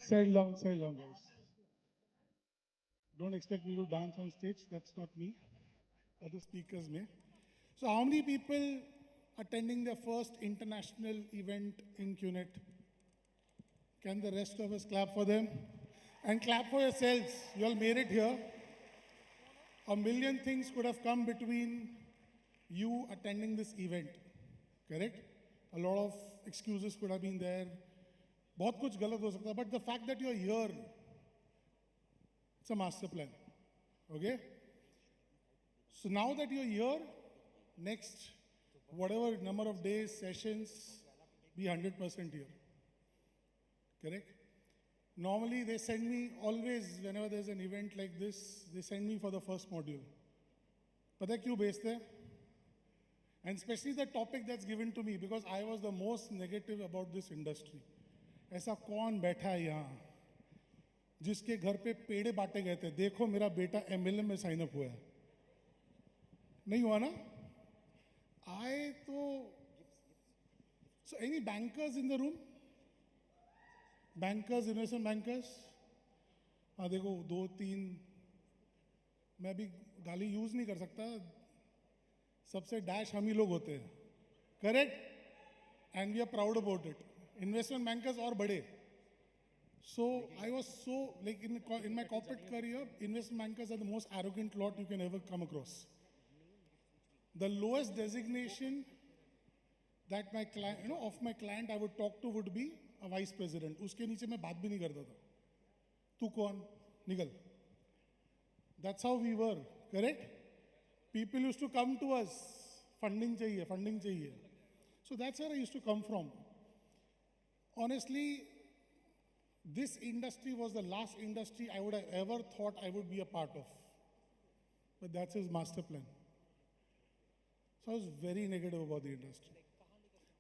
Side long, guys. Don't expect me to dance on stage. That's not me. Other speakers may. So, how many people attending their first international event in CUNET? Can the rest of us clap for them? And clap for yourselves. You all made it here. A million things could have come between you attending this event. Correct? A lot of excuses could have been there. बहुत कुछ गलत हो सकता है, but the fact that you're here, it's a master plan. Okay? So now that you're here, next, whatever number of days, sessions, be 100% here. Correct? Normally they send me always, whenever there's an event like this, they send me for the first module. पता है क्यों भेजते हैं? And especially the topic that's given to me, because I was the most negative about this industry. ऐसा कौन बैठा है यहाँ जिसके घर पे पेड़े बांटे गए थे? देखो मेरा बेटा एमएलए में साइन अप हुआ है. नहीं हुआ ना? आए तो so any bankers in the room? Bankers, investment bankers? हाँ देखो दो तीन. मैं भी गाली यूज नहीं कर सकता. सबसे डैश हम ही लोग होते हैं. Correct? And we are proud about it. Investment bankers or bade. So I was so like in my corporate career, investment bankers are the most arrogant lot you can ever come across. The lowest designation that my client, of my client I would talk to would be a vice president. उसके नीचे मैं बात भी नहीं करता था. तू कौन? निकल. That's how we were. Correct? People used to come to us. Funding चाहिए, funding चाहिए. So that's where I used to come from. Honestly, this industry was the last industry I would have ever thought I would be a part of. But that's his master plan. So I was very negative about the industry.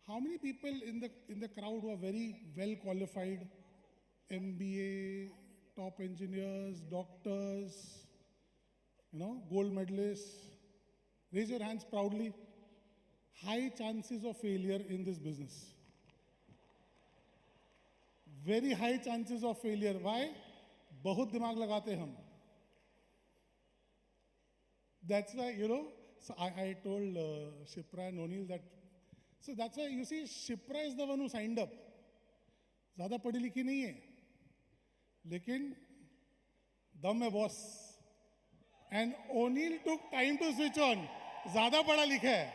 How many people in the crowd who are very well qualified, MBA, top engineers, doctors, gold medalists? Raise your hands proudly. High chances of failure in this business. Very high chances of failure. Why? बहुत दिमाग लगाते हम. That's why, so I told Shipra and O'Neill that, so that's why you see Shipra is the one who signed up. ज़्यादा पढ़ी लिखी नहीं है, लेकिन दम है boss. And O'Neill took time to switch on. ज़्यादा पढ़ा लिखा है.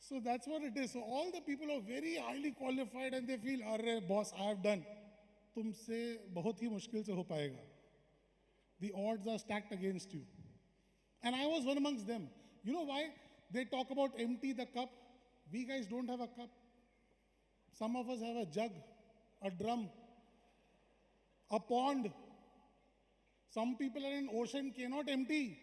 So that's what it is. So all the people are very highly qualified and they feel, "Arre boss, I have done." तुमसे बहुत ही मुश्किल से हो पाएगा. The odds are stacked against you. And I was one amongst them. You know why? They talk about empty the cup. We guys don't have a cup. Some of us have a jug, a drum, a pond. Some people are in ocean cannot empty.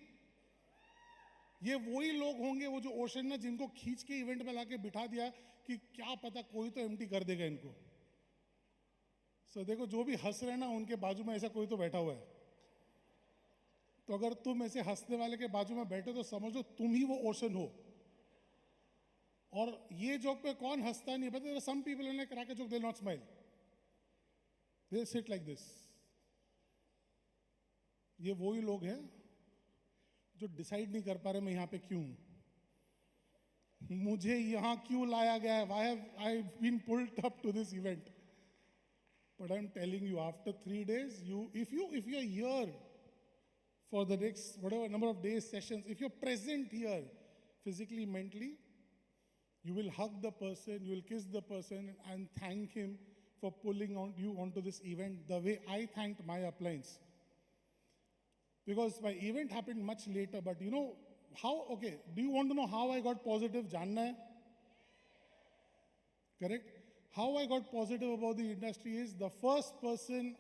ये वही लोग होंगे वो जो ocean ने जिनको खींच के इवेंट में लाके बिठा दिया कि क्या पता कोई तो एम्प्टी कर देगा इनको. सो देखो जो भी हंस रहे हैं ना उनके बाजू में ऐसा कोई तो बैठा हुआ है. तो अगर तुम ऐसे हंसने वाले के बाजू में बैठे तो समझो तुम ही वो ओशन हो. और ये जोक पे कौन हंसता नहीं पता. Some people in crack a joke they will not smile. They sit like this. ये वही लोग हैं जो डिसाइड नहीं कर पा रहे मैं यहाँ पे क्यों हूँ. मुझे यहाँ क्यों लाया गया है. Why have I been pulled up to this event? But I'm telling you, after 3 days, if you're here for the next whatever number of days, sessions, if you're present here physically, mentally, you will hug the person, you will kiss the person and thank him for pulling you onto this event the way I thanked my appliance. Because my event happened much later, but how, okay, do you want to know how I got positive? Janna hai? Correct? How I got positive about the industry is the first person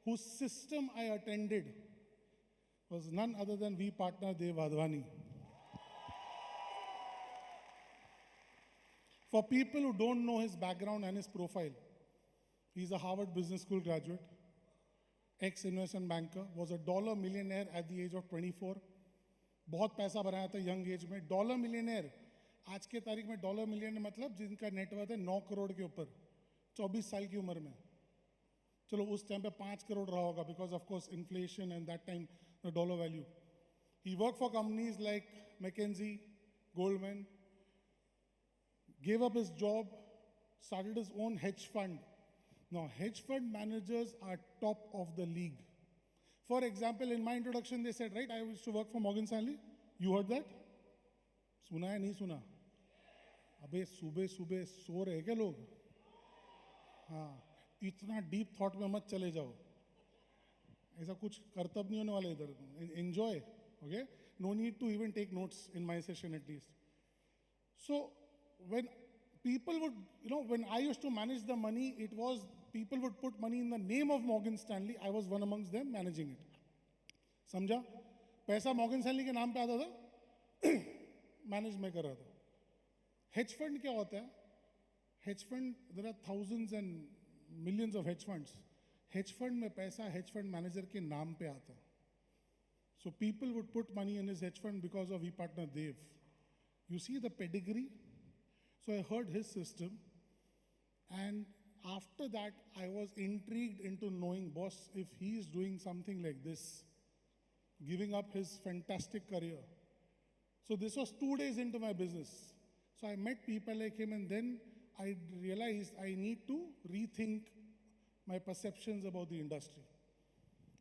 whose system I attended was none other than V partner Dev Advani. For people who don't know his background and his profile, he's a Harvard Business School graduate, ex-investment banker, was a dollar millionaire at the age of 24. बहुत पैसा बनाया था young age में. Dollar millionaire आज के तारीख में dollar millionaire मतलब जिनका नेटवर्थ है 9 करोड़ के ऊपर 24 साल की उम्र में. चलो उस टाइम पे 5 crore रहा होगा because of course inflation and that time the dollar value. He worked for companies like McKinsey, Goldman, gave up his job, started his own hedge fund. Now, hedge fund managers are top of the league. For example, in my introduction, they said, right, I used to work for Morgan Stanley. You heard that? सुना है नहीं सुना? अबे सुबह सुबह सो रहे क्या लोग? हाँ, इतना डीप थॉट में मत चले जाओ. ऐसा कुछ कर्तव्य नहीं होने वाला इधर. Enjoy, okay? No need to even take notes in my session at least. So when people would, when I used to manage the money, it was people would put money in the name of Morgan Stanley. I was one amongst them managing it. समझा? पैसा Morgan Stanley के नाम पे आता था, manage मैं कर रहा था. Hedge fund क्या होता है? Hedge fund, there are thousands and millions of hedge funds. Hedge fund में पैसा hedge fund manager के नाम पे आता. So people would put money in his hedge fund because of partner Dev. You see the pedigree? So I heard his system, and after that I was intrigued into knowing, boss, if he is doing something like this, giving up his fantastic career. So this was 2 days into my business. So I met people like him, and then I realized I need to rethink my perceptions about the industry.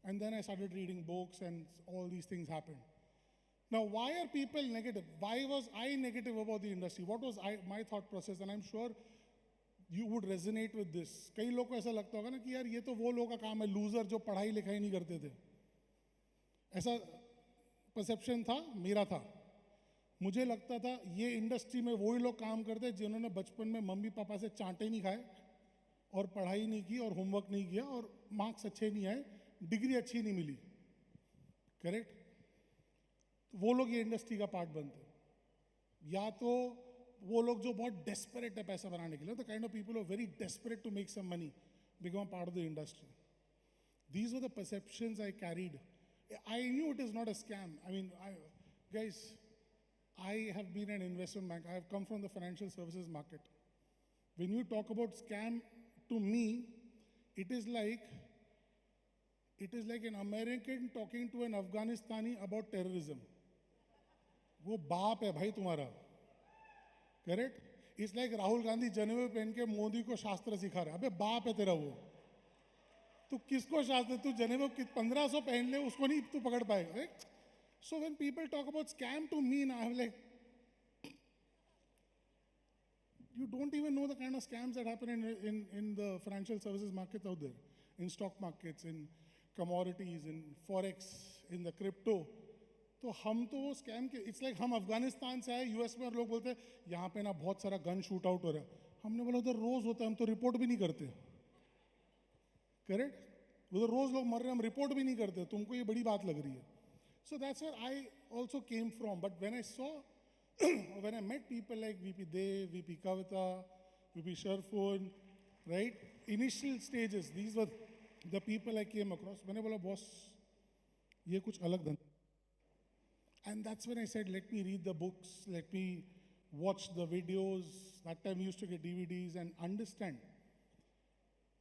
And then I started reading books and all these things happened. Now, why are people negative? Why was I negative about the industry? What was my thought process? And I'm sure you would resonate with this. कई लोग को ऐसा लगता होगा ना कि यार ये तो वो लोगों का काम है, लूजर जो पढ़ाई लिखाई नहीं करते थे. ऐसा परसेप्शन था, मेरा था. मुझे लगता था ये इंडस्ट्री में वही लोग काम करते हैं जिन्होंने बचपन में मम्मी पापा से चांटे नहीं खाए और पढ़ाई नहीं की और होमवर्क नहीं किया और मार्क्स अच्छे नहीं आए, डिग्री अच्छी नहीं मिली. करेक्ट? वो लोग ये इंडस्ट्री का पार्ट बनते हैं. या तो वो लोग जो बहुत डेस्परेट है पैसा बनाने के लिए, the kind of people are very desperate to make some money, become a part of the industry. These were the perceptions I carried. I knew it is not a scam. I mean, guys, I have been an investment bank. I have come from the financial services market. When you talk about scam, to me, it is like an American talking to an Afghanistani about terrorism. वो बाप है भाई तुम्हारा. Correct? It's like Rahul Gandhi जनेऊ पहन के मोदी को शास्त्र सिखा रहा है. अबे बाप है तेरा वो. तू किसको शास्त्र, तू जनेऊ 1500 पहन ले, उसको नहीं तू पकड़ पाएगा. So when people talk about scam, to me now, I'm like, you don't even know the kind of scams that happen in the financial services markets out there, in stock markets, in commodities, in forex, in the crypto. तो हम तो वो scam के, it's like हम अफगानिस्तान से आए US में और लोग बोलते हैं यहाँ पे ना बहुत सारा गन शूट आउट हो रहा है. हमने बोला उधर रोज होता है, हम तो रिपोर्ट भी नहीं करते. करेक्ट? उधर रोज लोग मर रहे हैं, हम रिपोर्ट भी नहीं करते. तुमको ये बड़ी बात लग रही है. So that's where I also came from. But when I saw, when I met people like VP Dev, VP Kavita, VP Sharfun, right? Initial stages, these were the people I came across. मैंने बोला boss, ये कुछ अलग धंधा. And that's when I said, let me read the books, let me watch the videos. That time we used to get DVDs and understand.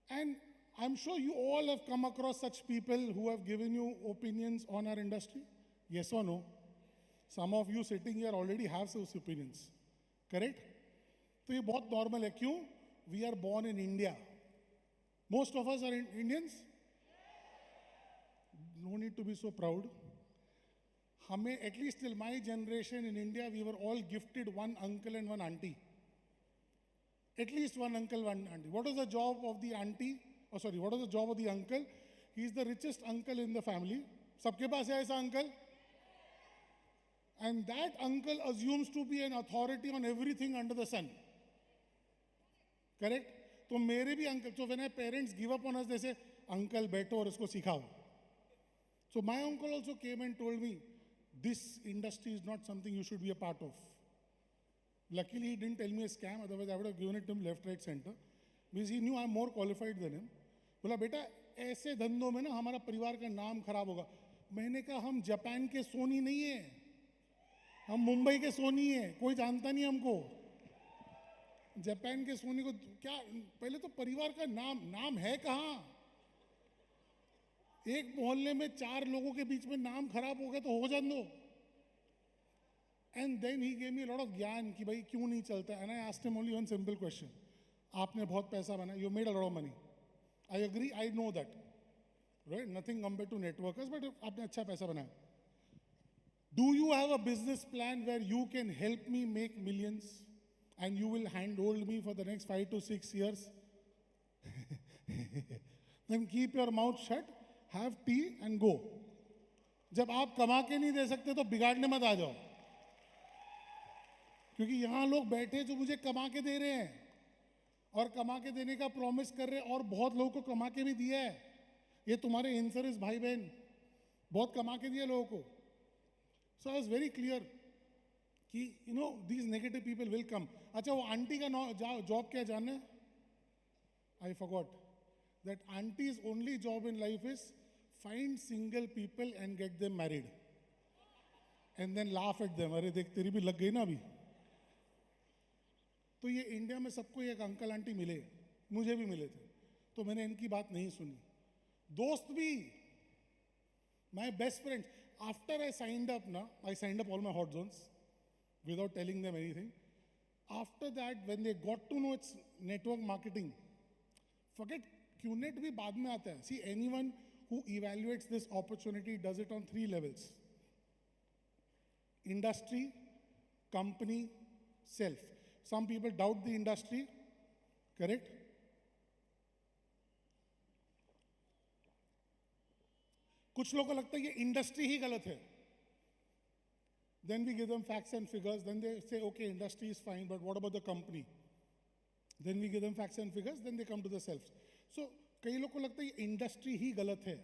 And I'm sure you all have come across such people who have given you opinions on our industry. Yes or no? Some of you sitting here already have those opinions. Correct? तो ये बहुत normal है. क्यों? We are born in India. Most of us are Indians. No need to be so proud. हमें, at least till my generation in India, we were all gifted one uncle and one auntie. At least one uncle, one auntie. What was the job of the auntie? Oh, sorry, what was the job of the uncle? He is the richest uncle in the family. सबके पास है ऐसा uncle? And that uncle assumes to be an authority on everything under the sun. Correct? तो मेरे भी uncle, so when our parents give up on us, they say, uncle बैठो और इसको सिखाओ. So my uncle also came and told me, this industry is not something you should be a part of. Luckily, he didn't tell me a scam, otherwise I would have given it to him left, right, center. Because he knew I'm more qualified than him. बोला बेटा ऐसे धंधों में ना हमारा परिवार का नाम खराब होगा. मैंने कहा हम जापान के सोनी नहीं है, हम मुंबई के सोनी हैं, कोई जानता नहीं हमको. जापान के सोनी को क्या, पहले तो परिवार का नाम है कहाँ? एक मोहल्ले में 4 लोगों के बीच में नाम खराब हो गया तो हो जाने दो. And then he gave me lot of ज्ञान कि भाई क्यों नहीं चलता. And I asked him only one simple question. आपने बहुत पैसा बनाया, you made a lot of money. I agree, I know that, right, nothing compare to networkers, but आपने अच्छा पैसा बनाया. Do you have a business plan where you can help me make millions and you will handhold me for the next 5 to 6 years? Then keep your mouth shut, have tea and go. जब आप कमा के नहीं दे सकते तो बिगाड़ने मत आ जाओ, क्योंकि यहां लोग बैठे जो मुझे कमा के दे रहे हैं और कमा के देने का प्रॉमिस कर रहे हैं और बहुत लोगों को कमा के भी दिया है. ये तुम्हारे इंश्योरेंस भाई बहन बहुत कमा के दिया लोगों को. So I was very clear कि these negative people will come. अच्छा, वो आंटी का जॉब क्या जानना? I forgot that auntie's only job in life is find single people and get them married and then laugh at them. अरे देख तेरी भी लग गई ना अभी. तो ये इंडिया में सबको एक अंकल आंटी मिले, मुझे भी मिले थे, तो मैंने इनकी बात नहीं सुनी. दोस्त भी, my best friends. After I signed up, I signed up all my hot zones without telling them anything. After that, when they got to know it's network marketing, forget QNet भी बाद में आता है. See, anyone who evaluates this opportunity does it on 3 levels: industry, company, self. Some people doubt the industry, correct? कुछ लोगों को लगता है ये इंडस्ट्री ही गलत है. Then we give them facts and figures. Then they say, okay, industry is fine, but what about the company? Then we give them facts and figures. Then they come to the selves. So कई लोगों को लगता है ये industry ही गलत है.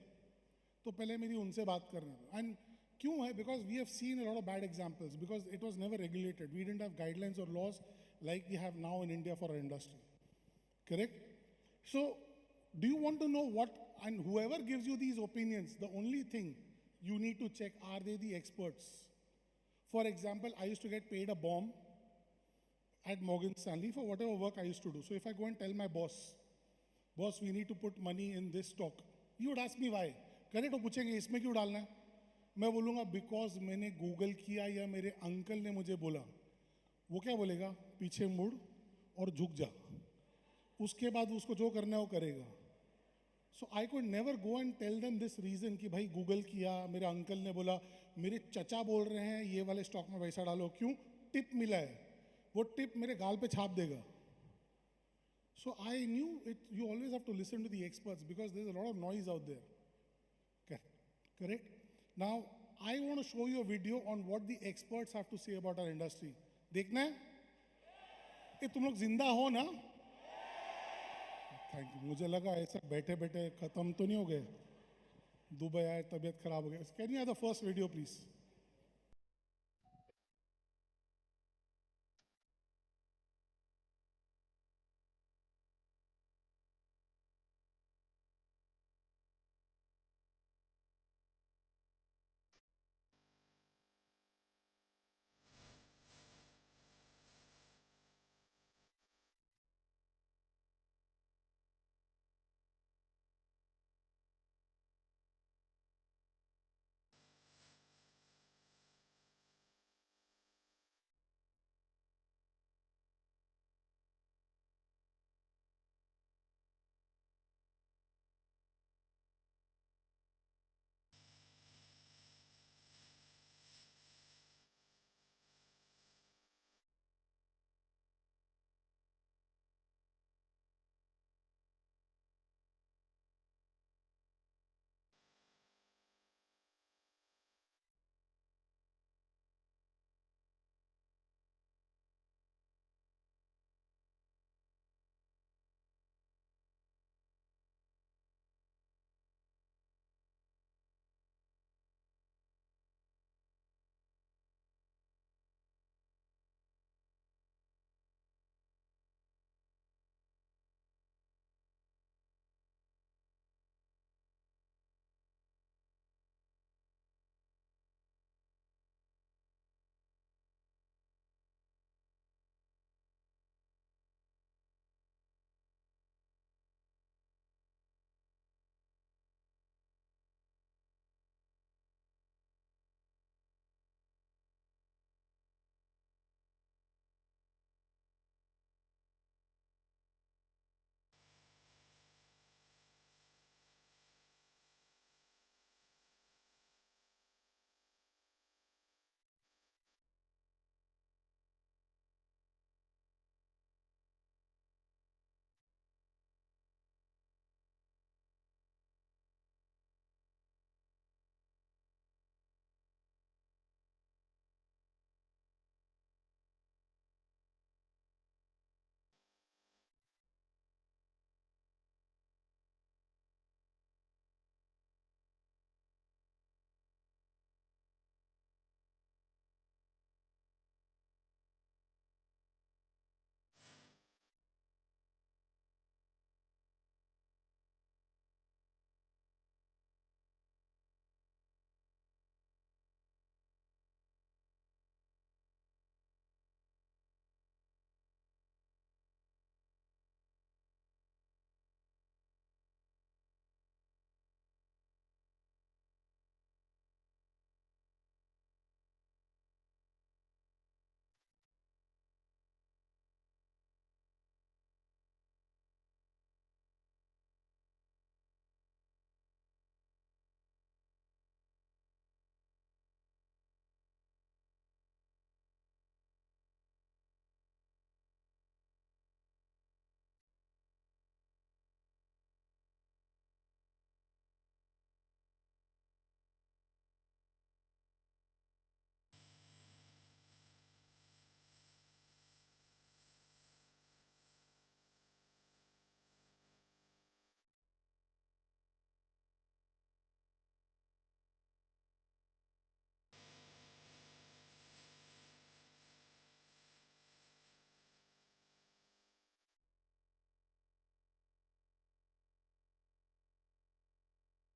तो पहले मेरी उनसे बात करने दो. And क्यों है? Because we have seen a lot of bad examples. Because it was never regulated. We didn't have guidelines or laws like we have now in India for our industry. Correct? So do you want to know what? And whoever gives you these opinions, the only thing you need to check, are they the experts? For example, I used to get paid a bomb at Morgan Stanley for whatever work I used to do. So if I go and tell my boss, we need to put money in this stock, he would ask me why. Correct? वो पूछेंगे इसमें क्यों डालना है? मैं बोलूँगा because मैंने Google किया या मेरे अंकल ने मुझे बोला. वो क्या बोलेगा? पीछे मुड़ और झुक जा. उसके बाद उसको जो करना है वो करेगा. So I could never go and tell them this reason कि भाई गूगल किया, मेरे अंकल ने बोला, मेरे चचा बोल रहे हैं ये वाले स्टॉक में पैसा डालो. क्यों? टिप मिला है, वो टिप मेरे गाल पे छाप देगा. So I knew it. You always have to listen to the experts because there's a lot of noise out there. Correct? Now I want to show you a video on what the experts have to say about our industry. देखना है? ये तुम लोग जिंदा हो ना? Thank you. मुझे लगा ऐसा बैठे बैठे खत्म तो नहीं हो गए. दुबई आए, तबीयत खराब हो गया. Can you have the first video please?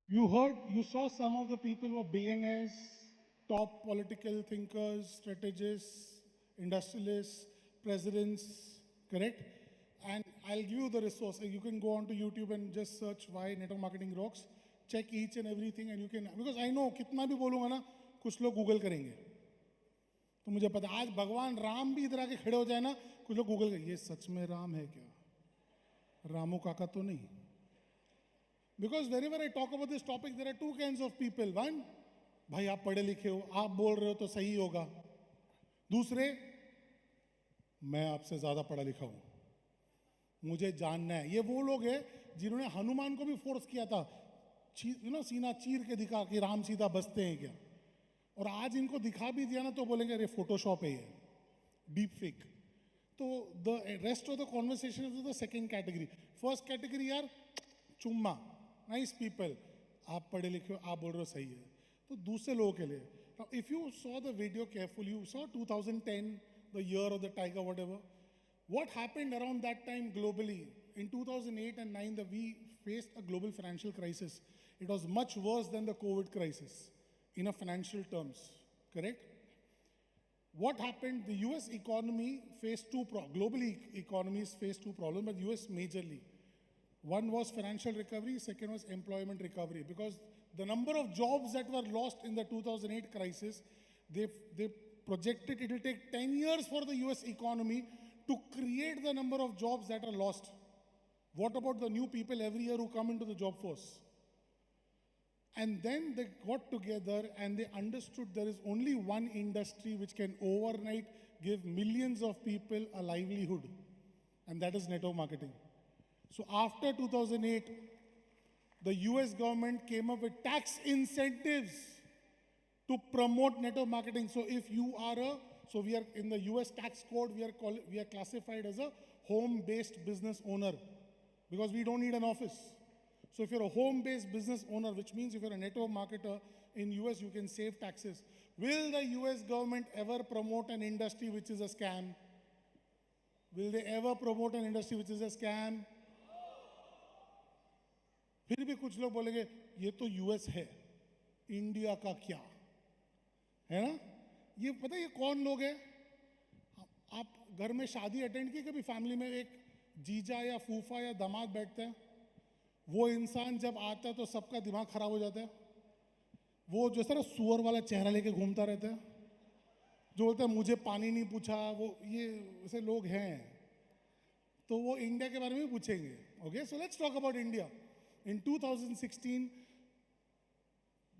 You saw some of the people who were billionaires, top political thinkers, strategists, industrialists, presidents, correct? And I'll give you the resource. You can go onto YouTube and just search why network marketing rocks. Check each and everything, and you can, because I know कितना भी बोलूँगा ना, कुछ लोग Google करेंगे. तो मुझे पता आज भगवान राम भी इधर आके खड़े हो जाए ना, कुछ लोग गूगल करेंगे, ये सच में राम है क्या? रामू काका तो नहीं. Because whenever I talk about this topic, there are two kinds of people. One, भाई आप पढ़े लिखे हो, आप बोल रहे हो तो सही होगा. दूसरे, मैं आपसे ज्यादा पढ़ा लिखा हूं, मुझे जानना है. ये वो लोग हैं जिन्होंने हनुमान को भी फोर्स किया था, सीना चीर के दिखा कि राम सीता बसते हैं क्या. और आज इनको दिखा भी दिया ना तो बोलेंगे अरे फोटोशॉप है ये, डीप फेक. तो the rest of the conversation is the second category. First category यार चुम्मा, नाइस पीपल, आप पढ़े लिखे हो, आप बोल रहे हो सही है. तो दूसरे लोगों के लिए, if you saw the video carefully, you saw 2010, the year of the tiger, what ever, what happened around that time globally in 2008 and 9, that we faced a global financial crisis. It was much worse than the COVID crisis in a financial terms, correct? What happened? The US economy faced globally economies faced two problems, but US majorly. One was financial recovery, second was employment recovery, because the number of jobs that were lost in the 2008 crisis, they projected it will take 10 years for the US economy to create the number of jobs that are lost. What about the new people every year who come into the job force? And then they got together and they understood there is only one industry which can overnight give millions of people a livelihood, and that is network marketing. So after 2008, the US government came up with tax incentives to promote network marketing. So if you are so we are in the US tax code, we are classified as a home-based business owner because we don't need an office. So if you're a home-based business owner, which means if you're a network marketer in US, you can save taxes. Will the US government ever promote an industry which is a scam? Will they ever promote an industry which is a scam? फिर भी कुछ लोग बोलेंगे ये तो US है, India का क्या है ना. ये पता है ये कौन लोग हैं? आप घर में शादी अटेंड की कभी? फैमिली में एक जीजा या फूफा या दामाद बैठता है, वो इंसान जब आता है तो सबका दिमाग खराब हो जाता है. वो जो सर सुअर वाला चेहरा लेके घूमता रहता है, जो बोलता है मुझे पानी नहीं पूछा, वो ये ऐसे लोग हैं. तो वो इंडिया के बारे में भी पूछेंगे. Okay, so let's talk about India. In 2016,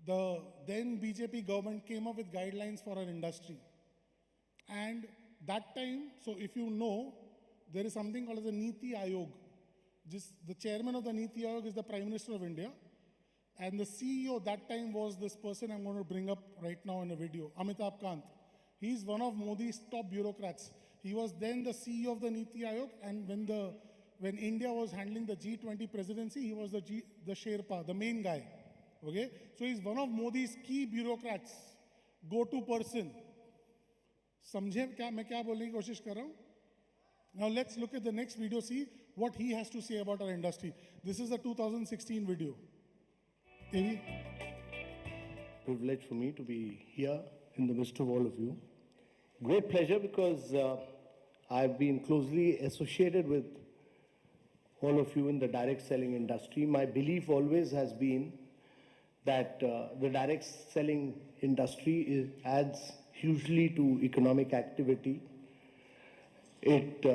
the then BJP government came up with guidelines for our industry. And that time, so if you know, there is something called as the Niti Ayog. The chairman of the Niti Ayog is the Prime Minister of India. And the CEO that time was this person I'm going to bring up right now in a video, Amitabh Kant. He's one of Modi's top bureaucrats. He was then the CEO of the Niti Ayog, and when India was handling the G20 presidency, he was the Sherpa, the main guy. Okay? So he's one of Modi's key bureaucrats, go-to person. समझे क्या मैं क्या बोलने की कोशिश कर रहा हूँ? Now let's look at the next video, see what he has to say about our industry. This is the 2016 video. Devi? Privilege for me to be here in the midst of all of you. Great pleasure because I've been closely associated with all of you in the direct selling industry. My belief always has been that the direct selling industry adds hugely to economic activity. It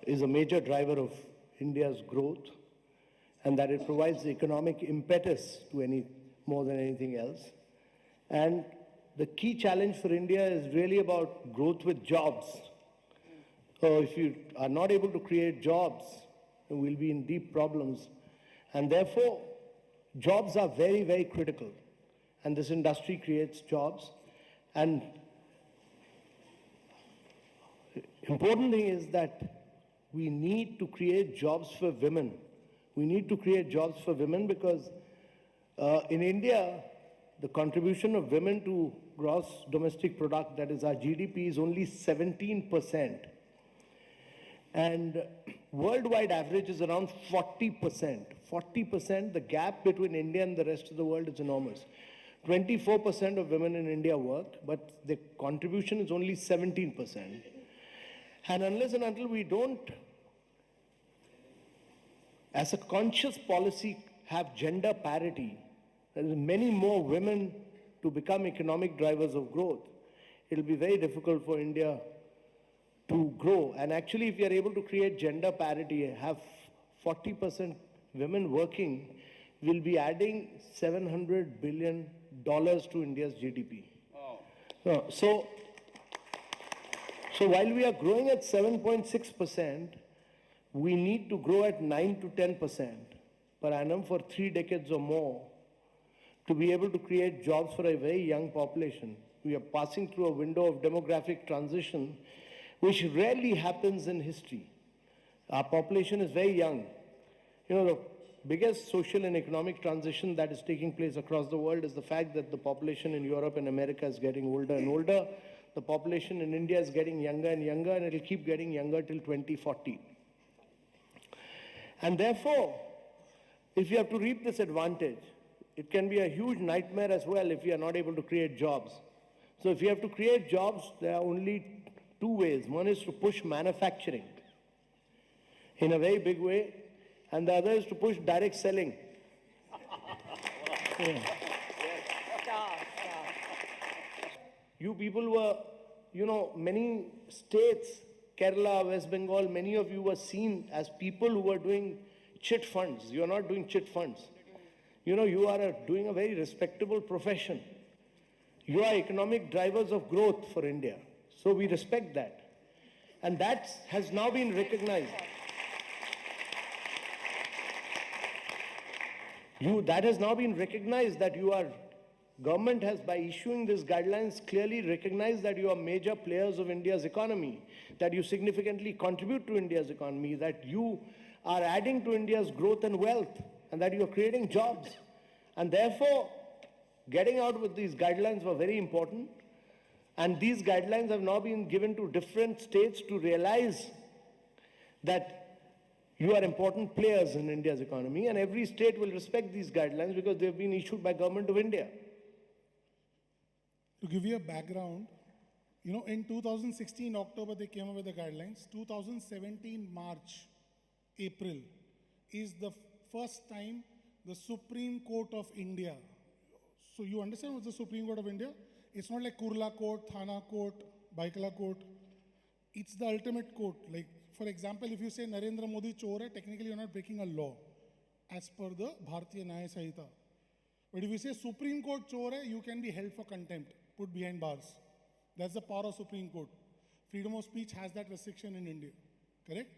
is a major driver of India's growth, and that it provides economic impetus to more than anything else. And the key challenge for India is really about growth with jobs. So if you are not able to create jobs, we'll be in deep problems. And therefore, jobs are very, very critical. And this industry creates jobs. And important thing is that we need to create jobs for women. We need to create jobs for women because in India, the contribution of women to gross domestic product, that is our GDP, is only 17%. And worldwide average is around 40%. 40%. The gap between India and the rest of the world is enormous. 24% of women in India work, but the contribution is only 17%. And unless and until we don't, as a conscious policy, have gender parity, there is many more women to become economic drivers of growth, it will be very difficult for India to grow. And actually, if we are able to create gender parity, have 40% women working, we'll be adding $700 billion to India's GDP. Oh. So while we are growing at 7.6%, we need to grow at 9 to 10% per annum for 3 decades or more to be able to create jobs for a very young population. We are passing through a window of demographic transition, which rarely happens in history. Our population is very young. You know, the biggest social and economic transition that is taking place across the world is the fact that the population in Europe and America is getting older and older. The population in India is getting younger and younger, and it will keep getting younger till 2040. And therefore, if you have to reap this advantage, it can be a huge nightmare as well if you are not able to create jobs. So if you have to create jobs, there are only 2 ways. One is to push manufacturing in a very big way, and the other is to push direct selling. Yeah. You people were, you know, many states, Kerala, West Bengal, many of you were seen as people who were doing chit funds. You are not doing chit funds. You know, you are doing a very respectable profession. You are economic drivers of growth for India. So we respect that. And that has now been recognized. That has now been recognized that you are, government has, by issuing these guidelines, clearly recognized that you are major players of India's economy, that you significantly contribute to India's economy, that you are adding to India's growth and wealth, and that you are creating jobs. And therefore, getting out with these guidelines were very important. And these guidelines have now been given to different states to realize that you are important players in India's economy, and every state will respect these guidelines because they have been issued by Government of India. To give you a background, you know, in 2016 October they came up with the guidelines. 2017 March, April is the first time the Supreme Court of India. So you understand what's the Supreme Court of India? It's not like Kurla Court, Thana Court, Baikala Court. It's the ultimate court. Like, for example, if you say Narendra Modi chor hai, technically you're not breaking a law as per the Bharatiya Nyaya Sanhita. But if you say Supreme Court chor hai, you can be held for contempt, put behind bars. That's the power of Supreme Court. Freedom of speech has that restriction in India, correct?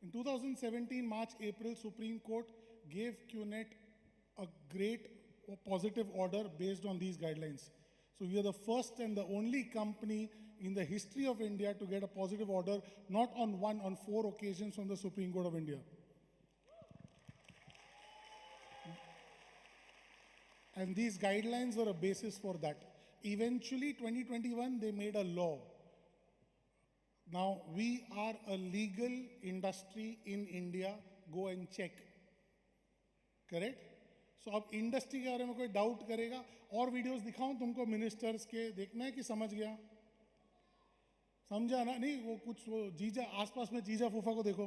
In 2017, March, April, Supreme Court gave QNET a great positive order based on these guidelines. So we are the first and the only company in the history of India to get a positive order, not on one, on 4 occasions from the Supreme Court of India. And these guidelines were a basis for that. Eventually, 2021, they made a law. Now, we are a legal industry in India. Go and check. Correct? So, अब industry के बारे में कोई doubt करेगा और videos दिखाऊं तुमको ministers के, देखना है कि समझ गया, समझा ना? नहीं, वो कुछ वो जीजा आसपास में जीजा फूफा को देखो,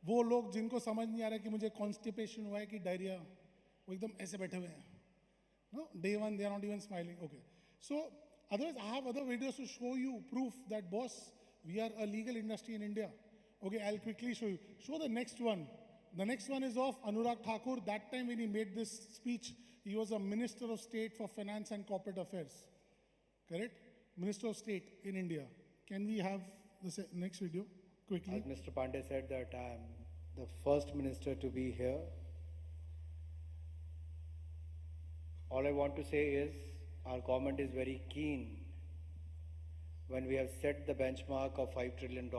वो लोग जिनको समझ नहीं आ रहा है कि मुझे कॉन्स्टिपेशन हुआ है कि डायरिया, वो एकदम ऐसे बैठे हुए हैं. No, day one they are not even smiling. Okay, so otherwise I have other videos to show you proof that boss, we are a legal industry in India. Okay, I'll quickly show you. Show the next one. The next one is of Anurag Thakur. That time when he made this speech, he was a Minister of State for Finance and Corporate Affairs. Correct? Minister of State in India. Can we have the next video quickly? As Mr. Pandey said that I am the first minister to be here. All I want to say is our government is very keen when we have set the benchmark of $5 trillion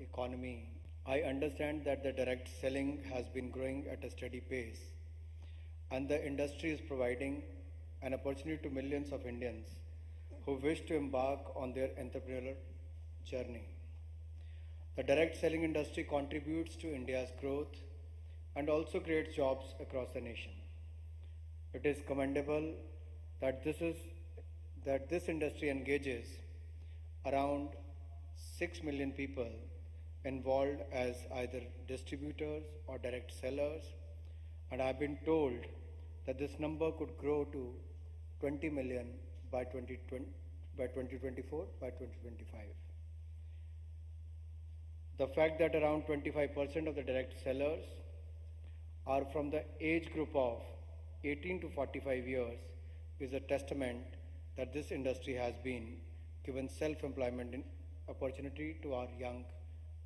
economy. I understand that the direct selling has been growing at a steady pace, and the industry is providing an opportunity to millions of Indians who wish to embark on their entrepreneurial journey. The direct selling industry contributes to India's growth and also creates jobs across the nation. It is commendable that this industry engages around 6 million people involved as either distributors or direct sellers, and I've been told that this number could grow to 20 million by 2024, by 2025. The fact that around 25% of the direct sellers are from the age group of 18 to 45 years is a testament that this industry has been given self-employment opportunity to our young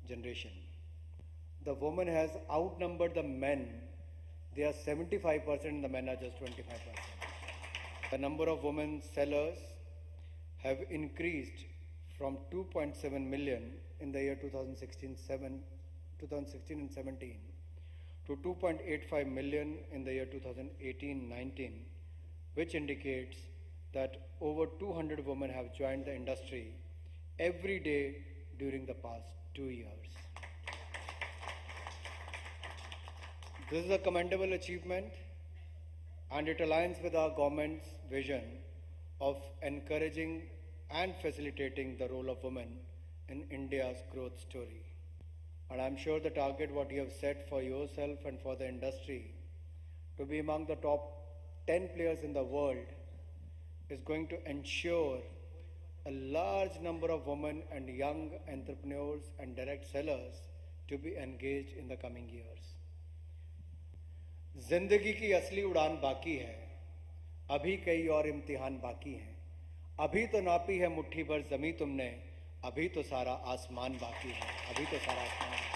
generation. The woman has outnumbered the men. They are 75% and the men are just 25%. The number of women sellers have increased from 2.7 million in the year 2016 and 17 to 2.85 million in the year 2018-19, which indicates that over 200 women have joined the industry every day during the past 2 years. This is a commendable achievement, and it aligns with our government's vision of encouraging and facilitating the role of women in India's growth story. And I'm sure the target what you have set for yourself and for the industry to be among the top 10 players in the world is going to ensure a large number of women and young entrepreneurs and direct sellers to be engaged in the coming years. जिंदगी की असली उड़ान बाकी है, अभी कई और इम्तिहान बाकी हैं, अभी तो नापी है मुट्ठी भर ज़मीं तुमने, अभी तो सारा आसमान बाकी है, अभी तो सारा आसमान बाकी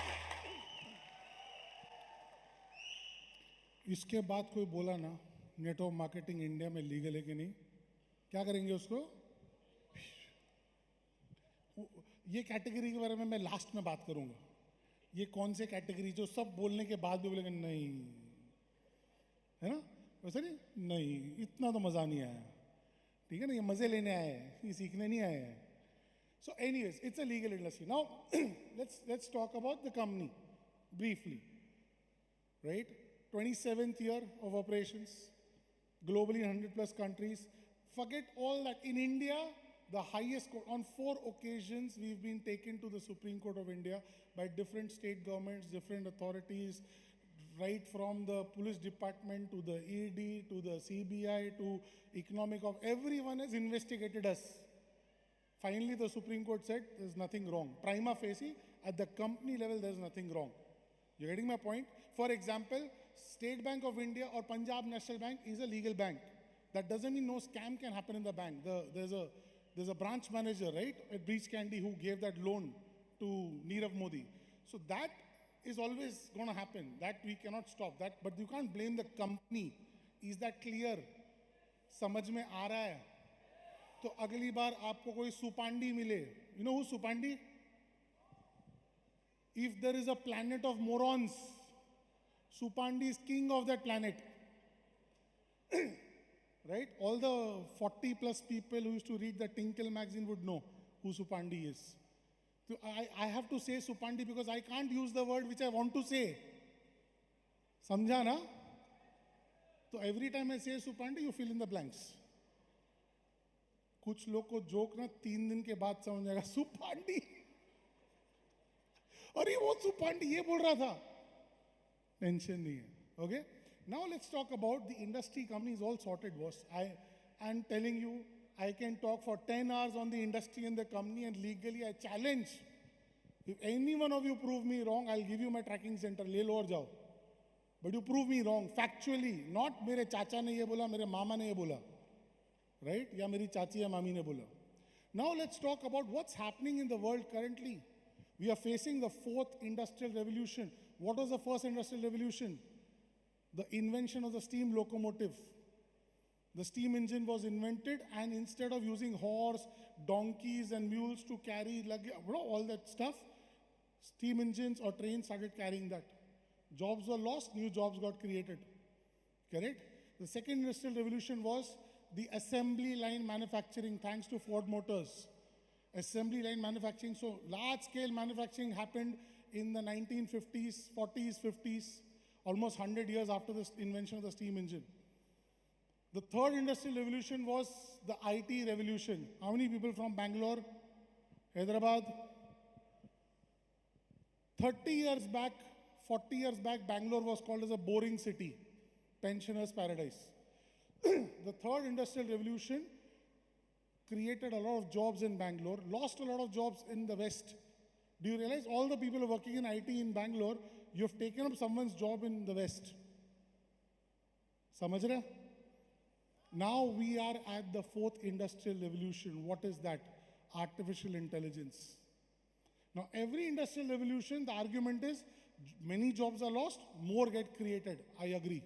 है। इसके बाद कोई बोला ना नेटवर्क मार्केटिंग इंडिया में लीगल है कि नहीं, क्या करेंगे उसको? ये कैटेगरी के बारे में मैं लास्ट में बात करूंगा। ये कौन से कैटेगरी जो सब बोलने के बाद भी बोलेंगे नहीं, है ना? वैसे नहीं, इतना तो मज़ा नहीं आया, ठीक है ना? ये मज़े लेने आए हैं, ये सीखने नहीं आए हैं. So anyways, it's a legal industry. Now, let's talk about the company briefly, right? 27th year of operations, globally in 100 plus countries. Forget all that. In India, the highest court, on 4 occasions, we've been taken to the Supreme Court of India by different state governments, different authorities, right from the police department to the ED to the CBI to economic of everyone has investigated us. Finally, the Supreme Court said there's nothing wrong. Prima facie, at the company level, there's nothing wrong. You're getting my point? For example, State Bank of India or Punjab National Bank is a legal bank. That doesn't mean no scam can happen in the bank. There's a branch manager, right, at Breach Candy who gave that loan to Nirav Modi. So that is always going to happen. That we cannot stop that. But you can't blame the company. Is that clear? समझ में आ रहा है? तो अगली बार आपको कोई सुपांडी मिले, you know who Supandi? If there is a planet of morons, Supandi is king of that planet. Right? All the 40 plus people who used to read the Tinkle magazine would know who Supandi is. So I have to say Supandi because I can't use the word which I want to say. समझा ना? So every time I say Supandi, you fill in the blanks. कुछ लोग को joke ना 3 दिन के बाद समझ आएगा सुपांडी, अरे वो सुपांडी ये बोल रहा था. टेंशन नहीं है. Okay? Now let's talk about the industry. Company is all sorted, boss. I am telling you, I can talk for 10 hours on the industry and the company, and legally I challenge. If any one of you prove me wrong, I'll give you my tracking center. ले लो और जाओ. But you prove me wrong factually, not मेरे चाचा ने ये बोला, मेरे मामा ने ये बोला, right? या मेरी चाची या मामी ने बोला. Now let's talk about what's happening in the world currently. We are facing the 4th industrial revolution. What was the first industrial revolution? The invention of the steam locomotive. The steam engine was invented, and instead of using horse, donkeys and mules to carry all that stuff, steam engines or trains started carrying that. Jobs were lost, new jobs got created. Correct? The second industrial revolution was the assembly line manufacturing, thanks to Ford Motors. Assembly line manufacturing, so large scale manufacturing happened in the 1950s, 40s, 50s. almost 100 years after the invention of the steam engine. The third industrial revolution was the IT revolution. How many people from Bangalore, Hyderabad? 30 years back, 40 years back, Bangalore was called as a boring city, pensioners' paradise. The third industrial revolution created a lot of jobs in Bangalore, lost a lot of jobs in the West. Do you realize all the people working in IT in Bangalore, you've taken up someone's job in the West? Samajh rahe? Now we are at the fourth industrial revolution. What is that? Artificial intelligence. Now every industrial revolution, the argument is many jobs are lost, more get created. I agree.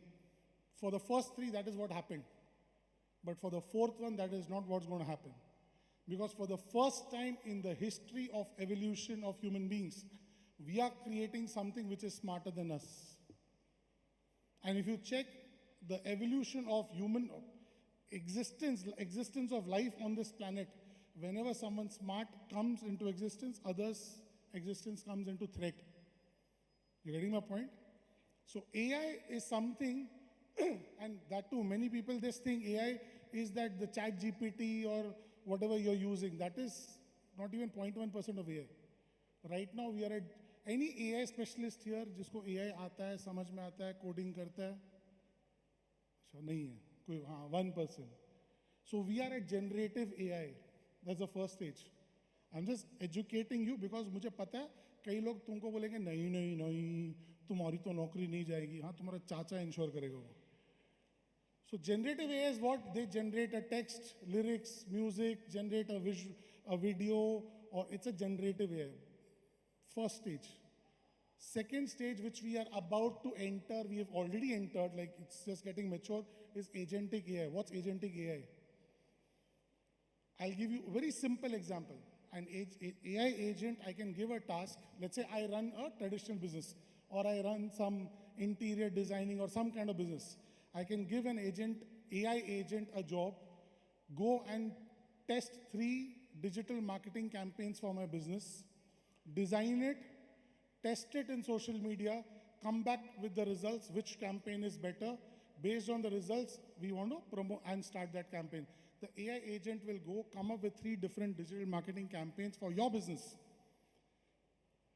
For the first three, that is what happened. But for the fourth one, that is not what's going to happen. Because for the first time in the history of evolution of human beings, we are creating something which is smarter than us. And if you check the evolution of human existence of life on this planet, whenever someone smart comes into existence, others' existence comes into threat. You getting my point? So AI is something, and that too, many people just think AI is that the chat GPT or whatever you're using. That is not even 0.1% of AI. Right now we are at any AI specialist here जिसको AI आता है, समझ में आता है, coding करता है, अच्छा नहीं है कोई, हाँ 1%. So we are at generative AI. That's the first stage. I'm just educating you because मुझे पता है कई लोग तुमको बोलेंगे नहीं नहीं नहीं तुम्हारी तो नौकरी नहीं जाएगी, हाँ तुम्हारा चाचा इंश्योर करेगा वो. So generative AI is what? They generate a text, lyrics, music, generate a video, or it's a generative AI. First stage. Second stage, which we are about to enter, we have already entered, like it's just getting mature, is agentic AI. What's agentic AI? I'll give you a very simple example. An AI agent, I can give a task. Let's say I run a traditional business, or I run some interior designing or some kind of business. I can give an agent, AI agent, a job, go and test 3 digital marketing campaigns for my business, design it, test it in social media, come back with the results, which campaign is better. Based on the results, we want to promote and start that campaign. The AI agent will go come up with 3 different digital marketing campaigns for your business.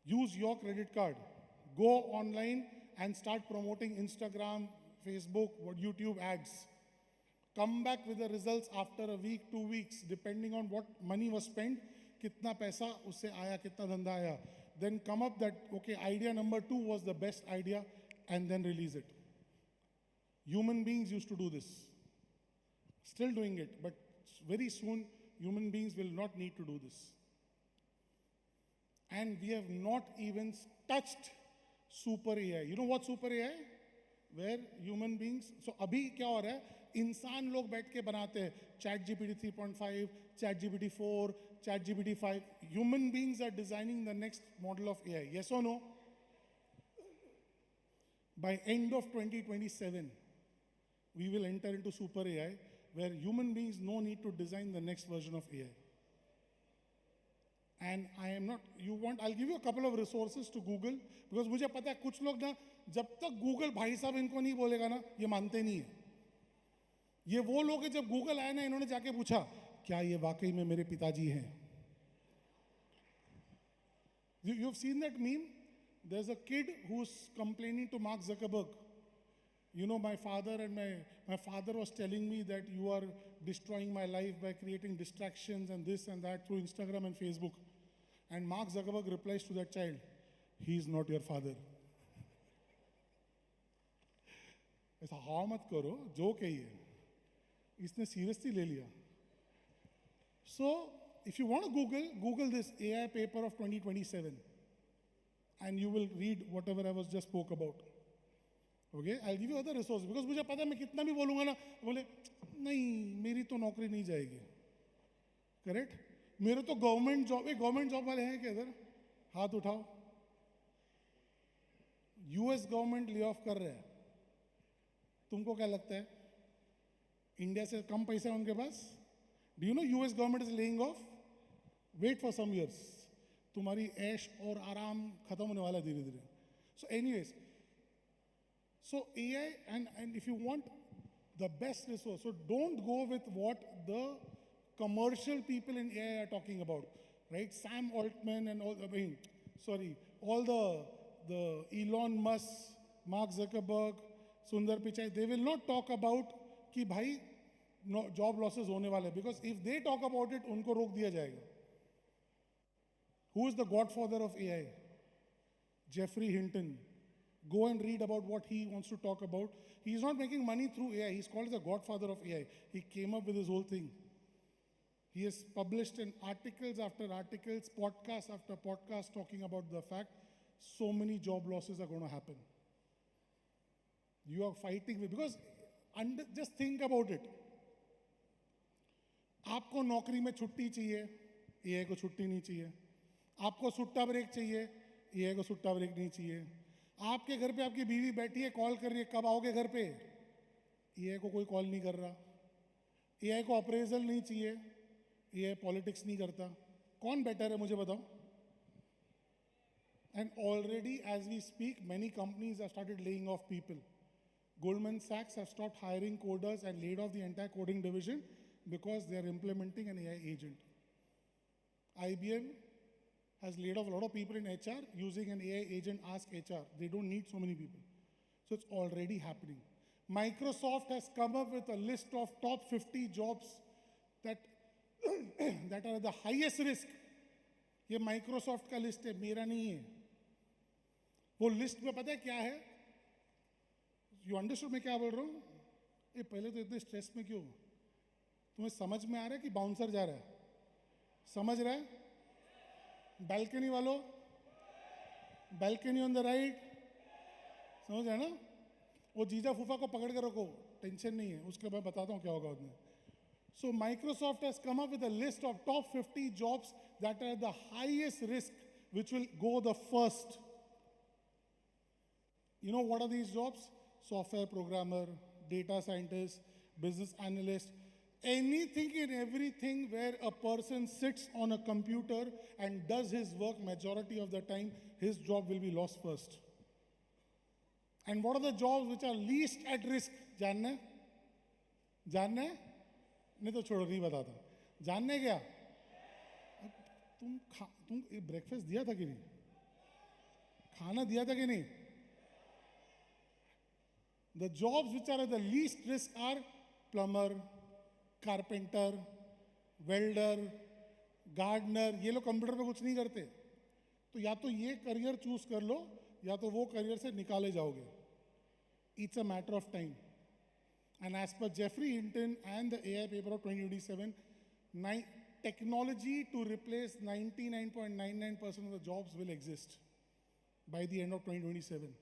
Use your credit card. Go online and start promoting Instagram, Facebook, or YouTube ads. Come back with the results after a week, 2 weeks, depending on what money was spent, kitna paisa usse aaya, kitna dhanda aaya. Then come up that, okay, idea number 2 was the best idea, and then release it. Human beings used to do this. Still doing it, but very soon human beings will not need to do this. And we have not even touched super AI. You know what super AI? Where human beings, so अभी क्या हो रहा है? इंसान लोग बैठ के बनाते हैं ChatGPT 3.5, ChatGPT 4, ChatGPT 5. Human beings are designing the next model of AI. Yes or no? By end of 2027, we will enter into super AI, where human beings no need to design the next version of AI. And I am not, I'll give you a couple of resources to Google, because मुझे पता है कुछ लोग ना जब तक Google भाई साहब इनको नहीं बोलेगा ना ये मानते नहीं है. ये वो लोग हैं जब Google आया ना इन्होंने जाके पूछा क्या ये वाकई में मेरे पिताजी हैं. You've seen that meme? There's a kid who's complaining to Mark Zuckerberg. You know, my father was telling me that you are destroying my life by creating distractions and this and that through Instagram and Facebook. And Mark Zuckerberg replies to that child, he is not your father. ऐसा हाँ मत करो, joke है ये. इसने seriously ले लिया. So, if you want to Google this AI paper of 2027, and you will read whatever I was just spoke about. Okay, I'll give you other resources because मुझे पता है मैं कितना भी बोलूँगा ना बोले नहीं मेरी तो नौकरी नहीं जाएगी. करेक्ट? मेरे तो गवर्नमेंट जॉब वाले हैं क्या इधर? हाथ उठाओ. यूएस गवर्नमेंट ले ऑफ कर रहा है. तुमको क्या लगता है? इंडिया से कम पैसा है उनके पास? Do you know US government is laying off? Wait for some years. तुम्हारी ऐश और आराम खत्म होने वाला धीरे धीरे. So anyways, So AI, and if you want the best resource, so don't go with what the commercial people in AI are talking about, right? Sam Altman and all, all the Elon Musk, Mark Zuckerberg, Sundar Pichai, they will not talk about कि भाई no, job losses होने वाले, because if they talk about it, उनको रोक दिया जाएगा. Who is the godfather of AI? Jeffrey Hinton. Go and read about what he wants to talk about. He's not making money through AI. He's called as the godfather of AI. He came up with this whole thing. He has published in articles after articles, podcast after podcast, talking about the fact so many job losses are going to happen. You are fighting with, because just think about it. आपको नौकरी में छुट्टी चाहिए, AI को छुट्टी नहीं चाहिए. आपको सुट्टा ब्रेक चाहिए, एआई को सुट्टा ब्रेक नहीं चाहिए. आपके घर पे आपकी बीवी बैठी है, कॉल कर रही है, कब आओगे घर पे, एआई को कोई कॉल नहीं कर रहा. एआई को अप्रेजल नहीं चाहिए, एआई पॉलिटिक्स नहीं करता. कौन बेटर है मुझे बताओ? And already as we speak, many companies have started laying off people. Goldman Sachs have stopped hiring coders and laid off the entire coding division because they are implementing an AI agent. IBM has laid off a lot of people in HR using an AI agent, Ask HR. They don't need so many people. So it's already happening. Microsoft has come up with a list of top 50 jobs that, that are the highest risk. ये Microsoft का list है, मेरा नहीं है. वो list में पता है क्या है? You understood मैं क्या बोल रहा हूँ? ये पहले तो इतने स्ट्रेस में क्यों? तुम्हें समझ में आ रहा है कि बाउंसर जा रहा है? समझ रहा है? बैल्कनी वालों, बैल्कनी ऑन द राइट, समझ रहे ना? वो जीजा फूफा को पकड़ कर रखो, टेंशन नहीं है, उसके बाद बताता हूँ क्या होगा उसमें. So Microsoft has come up with a list of top 50 jobs that are the highest risk, which will go the first. You know what are these jobs? Software programmer, data scientist, business analyst, anything and everything where a person sits on a computer and does his work majority of the time, his job will be lost first. And what are the jobs which are least at risk? जानने? जानने? नहीं तो छोड़ो, नहीं बताता. जानने क्या? तुम ब्रेकफास्ट दिया था कि नहीं? खाना दिया था कि नहीं? The jobs which are at the least risk are plumber, carpenter, welder, gardener. ये लोग कंप्यूटर पे कुछ नहीं करते. तो या तो ये करियर चूज कर लो, या तो वो करियर से निकाले जाओगे. It's a matter of time. And as per Jeffrey Hinton and the AI paper of 2027, technology to replace 99.99% of the jobs will exist by the end of 2027.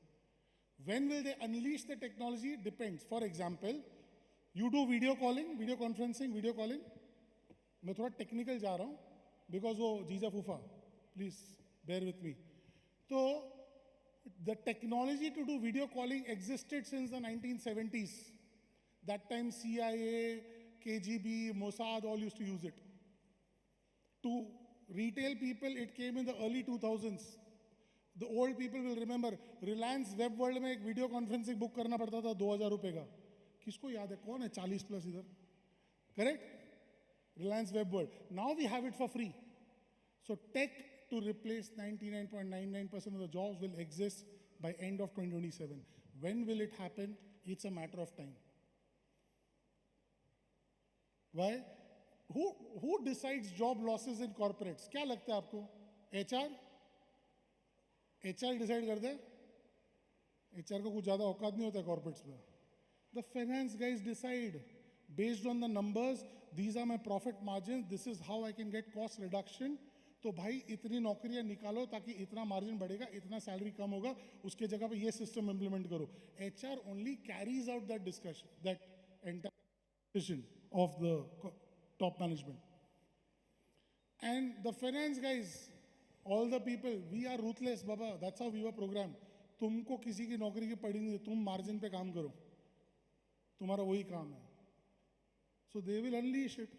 When will they unleash the technology? Depends. For example, you do video calling, video conferencing, video calling. मैं थोड़ा technical जा रहा हूँ because वो जीजा फूफा, please bear with me. So the technology to do video calling existed since the 1970s. That time CIA, KGB, Mossad all used to use it. To retail people, it came in the early 2000s. The old people will remember, Reliance Web World में एक video conferencing book करना पड़ता था 2000 रुपए का. किसको याद है? कौन है 40 प्लस इधर? Correct? Reliance Web World. Now we have it for free. So tech to replace 99.99% of the jobs will exist by end of 2027. When will it happen? It's a matter of time. Why? Who decides job losses in corporates? क्या लगता है आपको? HR? HR decide करते हैं. HR को कुछ ज़्यादा औकात नहीं होता है corporates में. The finance guys decide based on the numbers. These are my profit margins. This is how I can get cost reduction. तो भाई इतनी नौकरियां निकालो ताकि इतना मार्जिन बढ़ेगा, इतना सैलरी कम होगा, उसके जगह पे ये सिस्टम इंप्लीमेंट करो. HR only carries out that discussion, that entire decision of the top management. And the finance guys, all the people, we are ruthless, Baba. That's how we were programmed. तुमको किसी की नौकरी की पड़ी नहीं है, तुम मार्जिन पे काम करो, तुम्हारा वही काम है. So they will unleash it.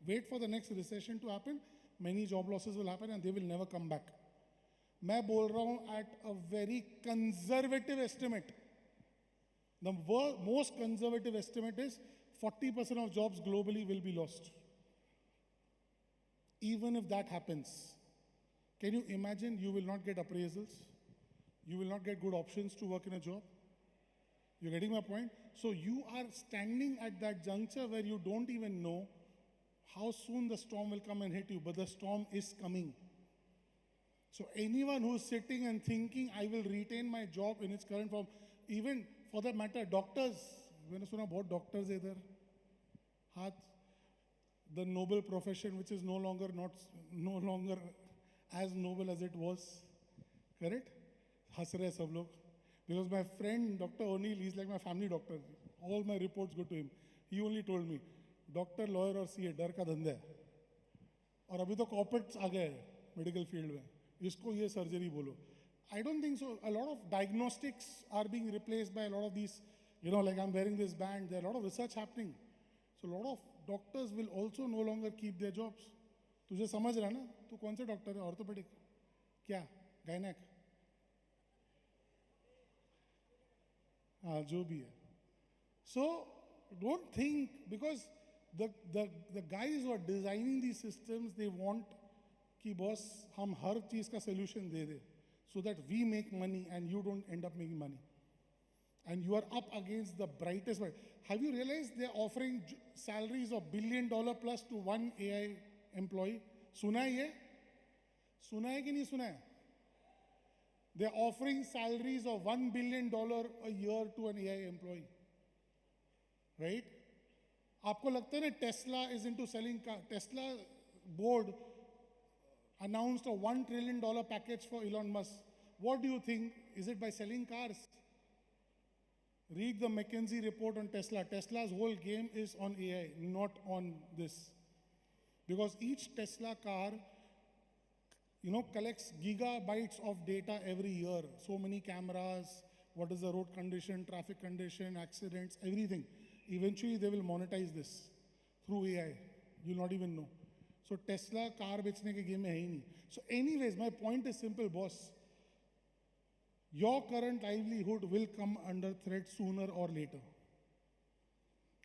Wait for the next recession to happen. Many job losses will happen and they will never come back. मैं बोल रहा हूँ at a very conservative estimate. The most conservative estimate is 40% of jobs globally will be lost. Even if that happens, can you imagine you will not get appraisals? You will not get good options to work in a job? You're getting my point? So you are standing at that juncture where you don't even know how soon the storm will come and hit you, but the storm is coming. So anyone who's sitting and thinking, I will retain my job in its current form, even for that matter, doctors, मैंने सुना बहुत doctors है इधर, हाथ, the noble profession which is no longer as noble as it was, correct? हंस रहे सब लोग. Because my friend, Dr. O'Neill, he's like my family doctor. All my reports go to him. He only told me, doctor, lawyer और CA, डर का धंधा है. और अभी तो corporates आ गए medical field में. इसको ये surgery बोलो. I don't think so. A lot of diagnostics are being replaced by a lot of these, like I'm wearing this band. There are a lot of research happening. So a lot of doctors will also no longer keep their jobs. तुझे समझ रहा ना? तू कौन से doctor है? Orthopaedic? क्या? Gynaec? हाँ, जो भी है. So don't think, because the guys who are designing these systems, they want कि boss हम हर चीज का solution they they, so that we make money and you don't end up making money. And you are up against the brightest one. Have you realized they're offering salaries of $1 billion plus to one AI employee? सुना है ये? सुना है कि नहीं सुना है? They're offering salaries of $1 billion a year to an AI employee. Right? आपको लगता है ना Tesla is into selling car? Tesla board announced a $1 trillion package for Elon Musk. What do you think? Is it by selling cars? Read the McKinsey report on Tesla. Tesla's whole game is on AI, not on this. Because each Tesla car, collects gigabytes of data every year. So many cameras, what is the road condition, traffic condition, accidents, everything. Eventually, they will monetize this through AI. You'll not even know. So Tesla car बेचने के game में है ही नहीं. So anyways, my point is simple, boss. Your current livelihood will come under threat sooner or later.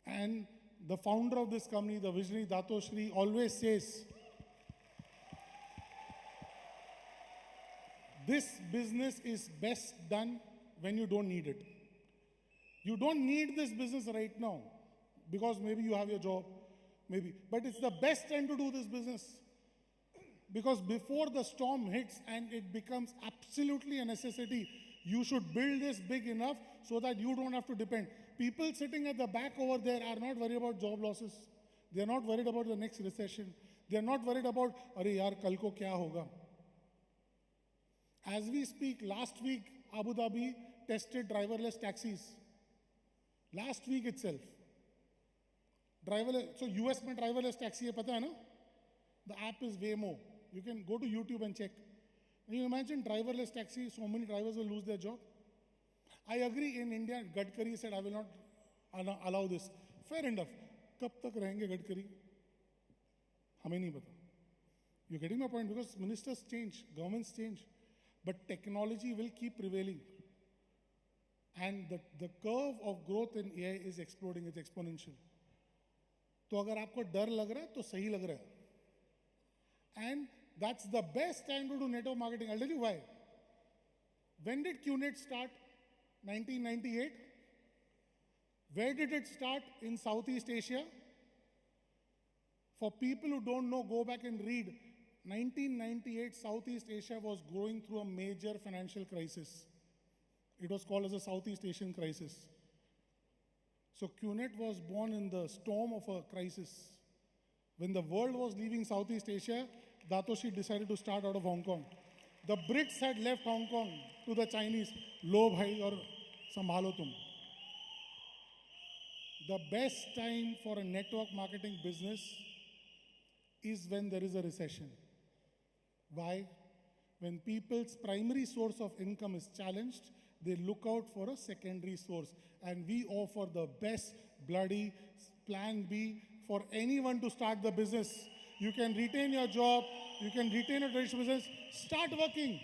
And the founder of this company, the visionary Dato Shri, always says, this business is best done when you don't need it. You don't need this business right now because maybe you have your job, maybe. But it's the best time to do this business. Because before the storm hits and it becomes absolutely a necessity, you should build this big enough so that you don't have to depend. People sitting at the back over there are not worried about job losses. They are not worried about the next recession. They are not worried about, अरे यार कल को क्या होगा? As we speak, last week, Abu Dhabi tested driverless taxis. Last week itself. So US में driverless taxi है, पता है ना? The app is Waymo. You can go to YouTube and check. Can you imagine driverless taxi? So many drivers will lose their job. I agree, in India, Gadkari said, I will not allow this. Fair enough. कब तक रहेंगे गडकरी? हमें नहीं पता. You're getting my point? Because ministers change, governments change. But technology will keep prevailing. And the curve of growth in AI is exploding, it's exponential. तो अगर आपको डर लग रहा है तो सही लग रहा है. And that's the best time to do network marketing. I'll tell you why. When did QNet start? 1998. Where did it start? In Southeast Asia. For people who don't know, go back and read. 1998, Southeast Asia was going through a major financial crisis. It was called as a Southeast Asian crisis. So QNet was born in the storm of a crisis. When the world was leaving Southeast Asia, Datoshi decided to start out of Hong Kong. The Brits had left Hong Kong to the Chinese. Lo bhai aur sambhalo tum. The best time for a network marketing business is when there is a recession. Why? When people's primary source of income is challenged, they look out for a secondary source. And we offer the best bloody plan B for anyone to start the business. You can retain your job, you can retain a traditional business, start working.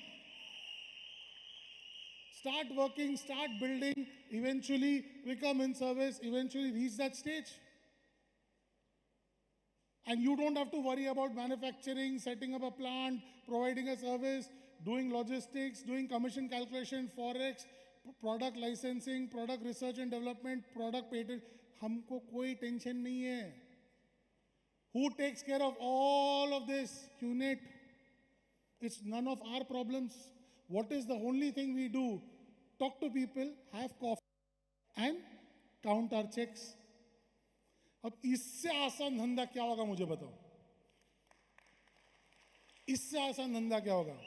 Start working, start building, eventually become in service, eventually reach that stage. And you don't have to worry about manufacturing, setting up a plant, providing a service, doing logistics, doing commission calculation, forex, product licensing, product research and development, product patent. हमको कोई tension नहीं है. Who takes care of all of this? QNet. It's none of our problems. What is the only thing we do? Talk to people, have coffee, and count our checks. अब इससे आसान धंधा क्या होगा मुझे बताओ. इससे आसान धंधा क्या होगा?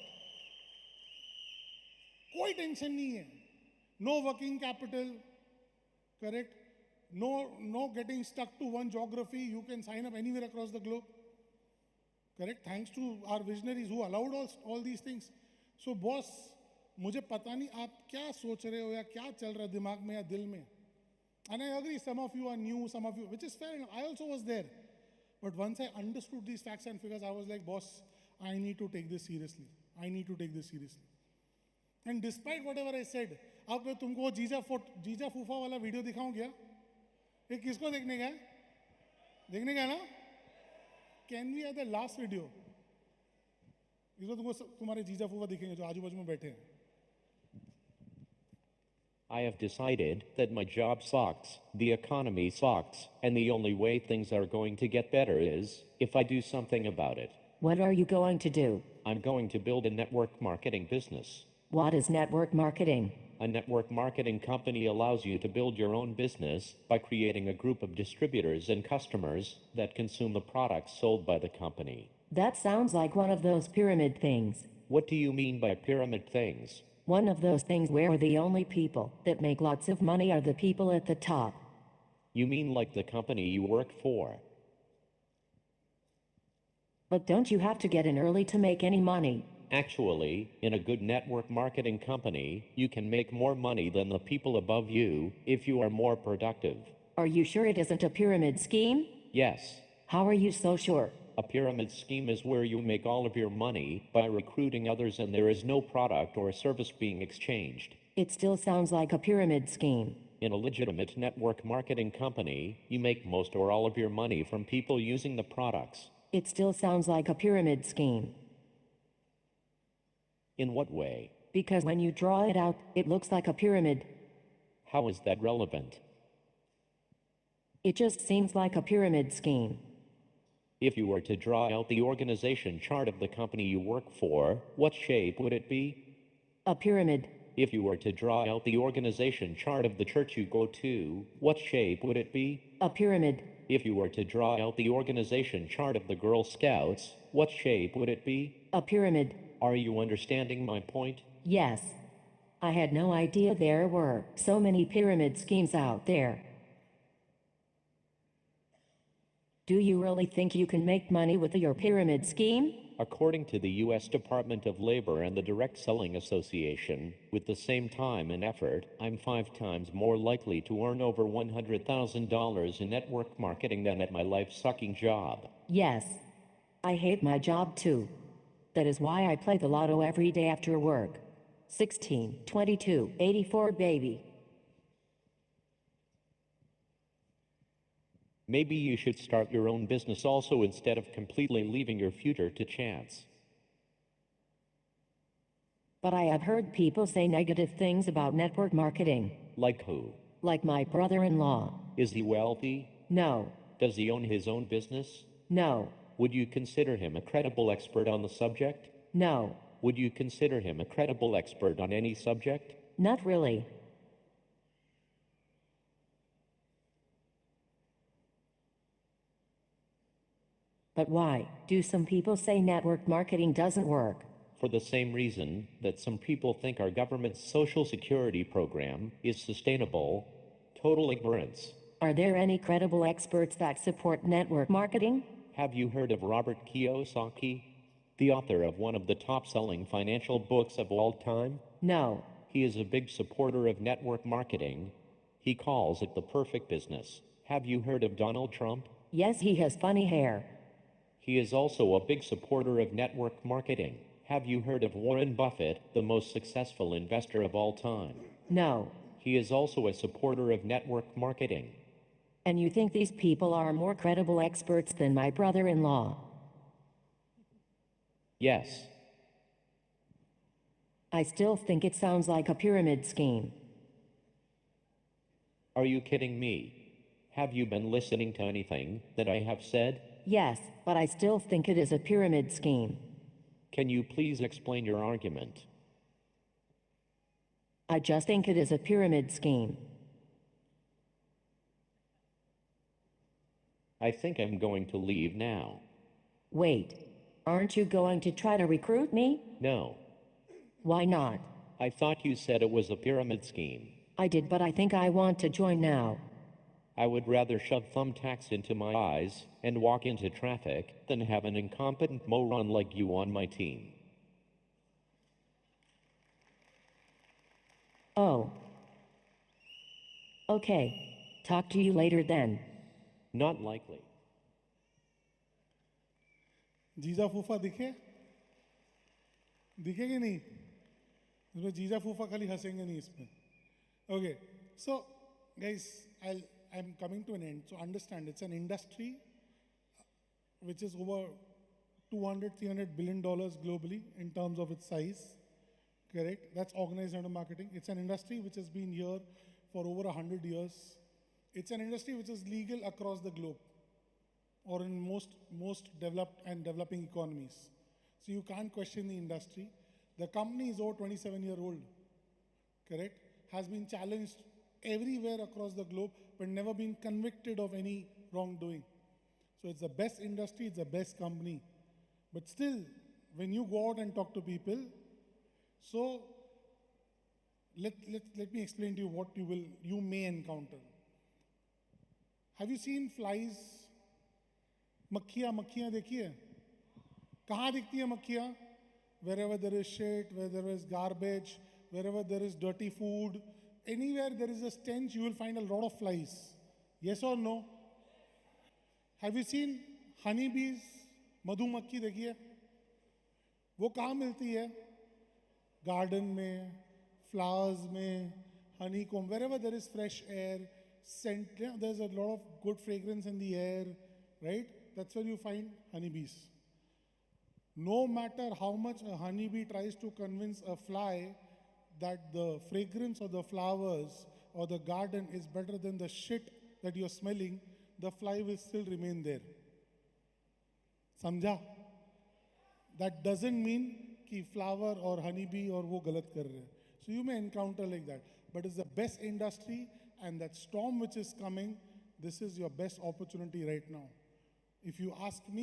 कोई टेंशन नहीं है. No working capital, correct? No getting stuck to one geography. You can sign up anywhere across the globe. Correct? Thanks to our visionaries who allowed all these things. So boss, मुझे पता नहीं आप क्या सोच रहे हो या क्या चल रहा है दिमाग में या दिल में. And I agree, some of you are new, some of you, which is fair enough. I also was there. But once I understood these facts and figures, I was like, boss, I need to take this seriously. I need to take this seriously. And despite whatever I said, अब मैं तुमको जीजा फूफा वाला video दिखाऊं क्या? ये किसको देखने का है? देखने का है ना? Can we have the last video? इसमें तुमको तुम्हारे जीजा फूफा दिखेंगे जो आजू बाजू में बैठे हैं. I have decided that my job sucks, the economy sucks, and the only way things are going to get better is if I do something about it. What are you going to do? I'm going to build a network marketing business. What is network marketing? A network marketing company allows you to build your own business by creating a group of distributors and customers that consume the products sold by the company. That sounds like one of those pyramid things. What do you mean by pyramid things? One of those things where the only people that make lots of money are the people at the top. You mean like the company you work for? But don't you have to get in early to make any money? Actually, in a good network marketing company, you can make more money than the people above you if you are more productive. Are you sure it isn't a pyramid scheme? Yes. How are you so sure? A pyramid scheme is where you make all of your money by recruiting others and there is no product or service being exchanged. It still sounds like a pyramid scheme. In a legitimate network marketing company, you make most or all of your money from people using the products. It still sounds like a pyramid scheme. In what way? Because when you draw it out, it looks like a pyramid. How is that relevant? It just seems like a pyramid scheme. If you were to draw out the organization chart of the company you work for, what shape would it be? A pyramid. If you were to draw out the organization chart of the church you go to, what shape would it be? A pyramid. If you were to draw out the organization chart of the Girl Scouts, what shape would it be? A pyramid. Are you understanding my point? Yes. I had no idea there were so many pyramid schemes out there. Do you really think you can make money with your pyramid scheme? According to the U.S. Department of Labor and the Direct Selling Association, with the same time and effort, I'm 5 times more likely to earn over $100,000 in network marketing than at my life-sucking job. Yes. I hate my job too. That is why I play the lotto every day after work. 16, 22, 84 baby. Maybe you should start your own business also instead of completely leaving your future to chance. But I have heard people say negative things about network marketing. Like who? Like my brother-in-law. Is he wealthy? No. Does he own his own business? No. Would you consider him a credible expert on the subject? No. Would you consider him a credible expert on any subject? Not really. But why do some people say network marketing doesn't work? For the same reason that some people think our government's Social Security program is sustainable. Total ignorance. Are there any credible experts that support network marketing? Have you heard of Robert Kiyosaki, the author of one of the top-selling financial books of all time? No. He is a big supporter of network marketing. He calls it the perfect business. Have you heard of Donald Trump? Yes, he has funny hair. He is also a big supporter of network marketing. Have you heard of Warren Buffett, the most successful investor of all time? No. He is also a supporter of network marketing. And you think these people are more credible experts than my brother-in-law? Yes. I still think it sounds like a pyramid scheme. Are you kidding me? Have you been listening to anything that I have said? Yes, but I still think it is a pyramid scheme. Can you please explain your argument? I just think it is a pyramid scheme. I think I'm going to leave now. Wait, aren't you going to try to recruit me? No. Why not? I thought you said it was a pyramid scheme. I did, but I think I want to join now. I would rather shove thumbtacks into my eyes and walk into traffic than have an incompetent moron like you on my team. Oh. Okay. Talk to you later then. Not likely. जीजा फूफा दिखे दिखेंगे नहीं इसमें जीजा फूफा खाली हंसेंगे नहीं इसमें okay so guys I'm coming to an end so understand it's an industry which is over 200-300 billion dollars globally in terms of its size correct that's organized under marketing it's an industry which has been here for over 100 years it's an industry which is legal across the globe or in most developed and developing economies. So you can't question the industry. The company is over 27-year-old, correct? Has been challenged everywhere across the globe, but never been convicted of any wrongdoing. So it's the best industry, it's the best company. But still, when you go out and talk to people, so let me explain to you what you may encounter. Have you seen flies? मक्खियाँ देखी है कहाँ दिखती है मक्खियाँ wherever there is shit where there is garbage wherever there is dirty food anywhere there is a stench you will find a lot of flies yes or no have you seen honey bees मधुमक्खी देखी है वो कहाँ मिलती है garden में flowers में honeycomb wherever there is fresh air scent there's a lot of good fragrance in the air right that's where you find honeybees. No matter how much a honeybee tries to convince a fly that the fragrance of the flowers or the garden is better than the shit that you're smelling, the fly will still remain there. Samjha? That doesn't mean कि flower or honeybee or वो गलत कर रहे हैं. So you may encounter like that. But it's the best industry and that storm which is coming, this is your best opportunity right now. If you ask me,